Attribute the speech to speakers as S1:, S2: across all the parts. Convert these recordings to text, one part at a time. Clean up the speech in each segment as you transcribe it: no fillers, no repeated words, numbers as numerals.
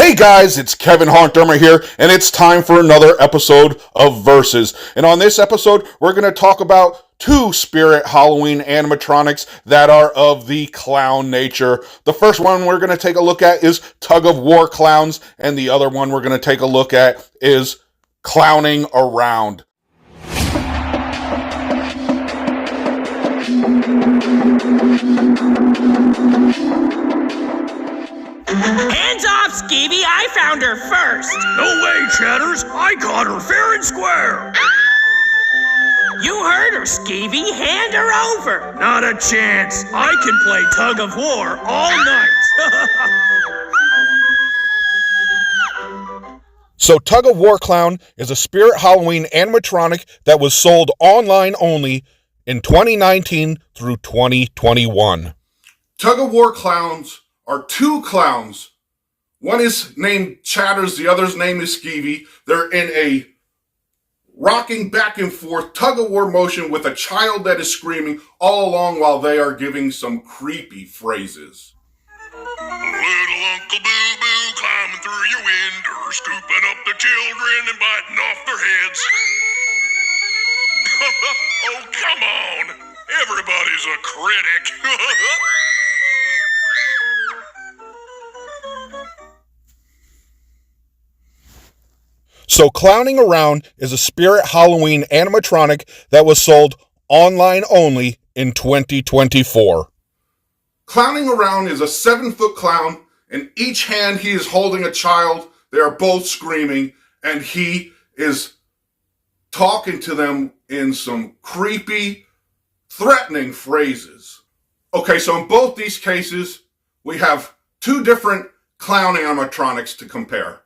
S1: Hey guys, it's Kevin Hauntdermer here, and it's time for another episode of Versus. And on this episode, we're going to talk about two Spirit Halloween animatronics that are of the clown nature. The first one we're going to take a look at is Tug-of-War Clowns, and the other one we're going to take a look at is Clowning Around.
S2: Hands off, Skeevy! I found her first!
S3: No way, Chatters! I caught her fair and square!
S2: You heard her, Skeevy! Hand her over!
S3: Not a chance! I can play tug-of-war all night!
S1: So Tug-of-War Clown is a Spirit Halloween animatronic that was sold online only in 2019 through 2021.
S4: Tug-of-War Clowns are two clowns. One is named Chatters, the other's name is Skeevy. They're in a rocking back and forth tug-of-war motion with a child that is screaming all along while they are giving some creepy phrases.
S5: Little Uncle Boo-Boo climbing through your window, scooping up the children and biting off their heads. Oh, come on. Everybody's a critic.
S1: So Clowning Around is a Spirit Halloween animatronic that was sold online only in 2024.
S4: Clowning Around is a 7-foot clown. In each hand he is holding a child. They are both screaming, and he is talking to them in some creepy, threatening phrases. Okay, so in both these cases, we have two different clown animatronics to compare.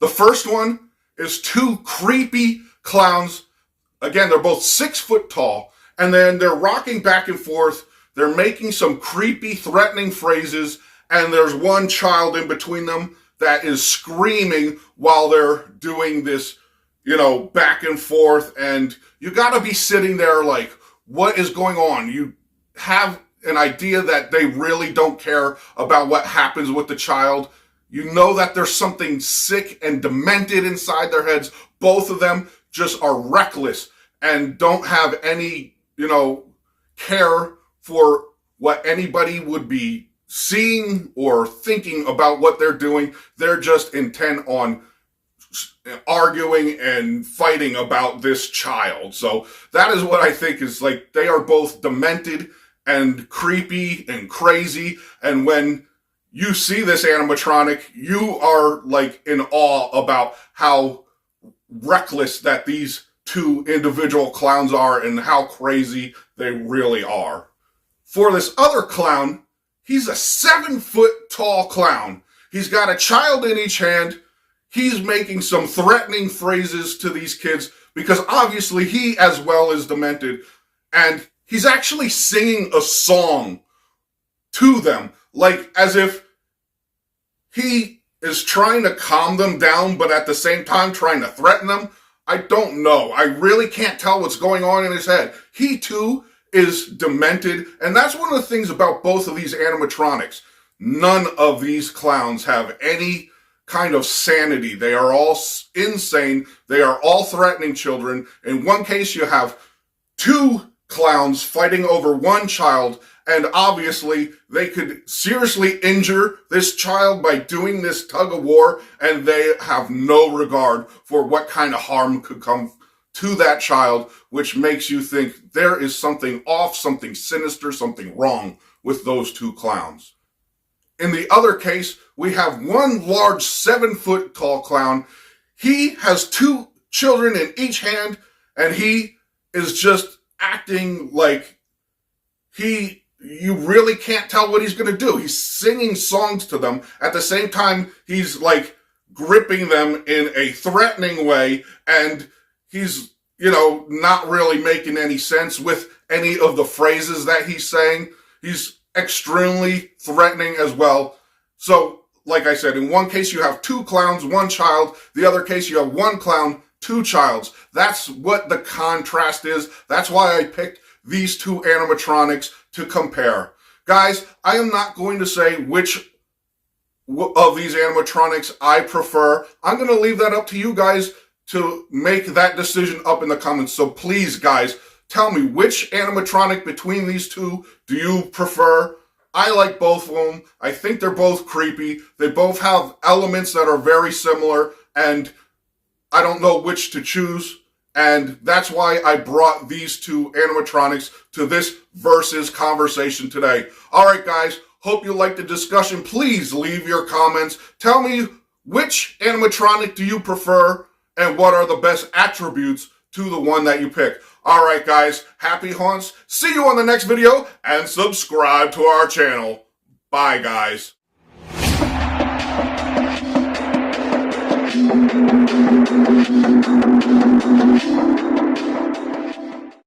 S4: The first one is two creepy clowns. Again, they're both 6 foot tall, and then they're rocking back and forth. They're making some creepy, threatening phrases, and there's one child in between them that is screaming while they're doing this, back and forth. And you gotta be sitting there like, what is going on? You have an idea that they really don't care about what happens with the child. You know that there's something sick and demented inside their heads. Both of them just are reckless and don't have any, care for what anybody would be seeing or thinking about what they're doing. They're just intent on arguing and fighting about this child. So that is what I think is like, they are both demented and creepy and crazy. And when you see this animatronic, you are like in awe about how reckless that these two individual clowns are and how crazy they really are. For this other clown, he's a 7-foot tall clown. He's got a child in each hand. He's making some threatening phrases to these kids because obviously he as well is demented. And he's actually singing a song to them, like as if he is trying to calm them down, but at the same time trying to threaten them. I don't know. I really can't tell what's going on in his head. He too is demented, and that's one of the things about both of these animatronics. None of these clowns have any kind of sanity. They are all insane. They are all threatening children. In one case, you have two clowns fighting over one child, and obviously they could seriously injure this child by doing this tug of war, and they have no regard for what kind of harm could come to that child, which makes you think there is something off, something sinister, something wrong with those two clowns. In the other case, we have one large 7-foot tall clown. He has two children in each hand, and he is just acting like you really can't tell what he's going to do. He's singing songs to them. At the same time, he's like gripping them in a threatening way, and he's, not really making any sense with any of the phrases that he's saying. He's extremely threatening as well. So, like I said, in one case you have two clowns, one child. The other case you have one clown, two childs. That's what the contrast is. That's why I picked these two animatronics to compare. Guys, I am not going to say which of these animatronics I prefer. I'm going to leave that up to you guys to make that decision up in the comments. So please, guys, tell me which animatronic between these two do you prefer? I like both of them. I think they're both creepy. They both have elements that are very similar, and I don't know which to choose. And that's why I brought these two animatronics to this versus conversation today. All right, guys, hope you liked the discussion. Please leave your comments. Tell me which animatronic do you prefer and what are the best attributes to the one that you pick. All right, guys, happy haunts. See you on the next video and subscribe to our channel. Bye, guys.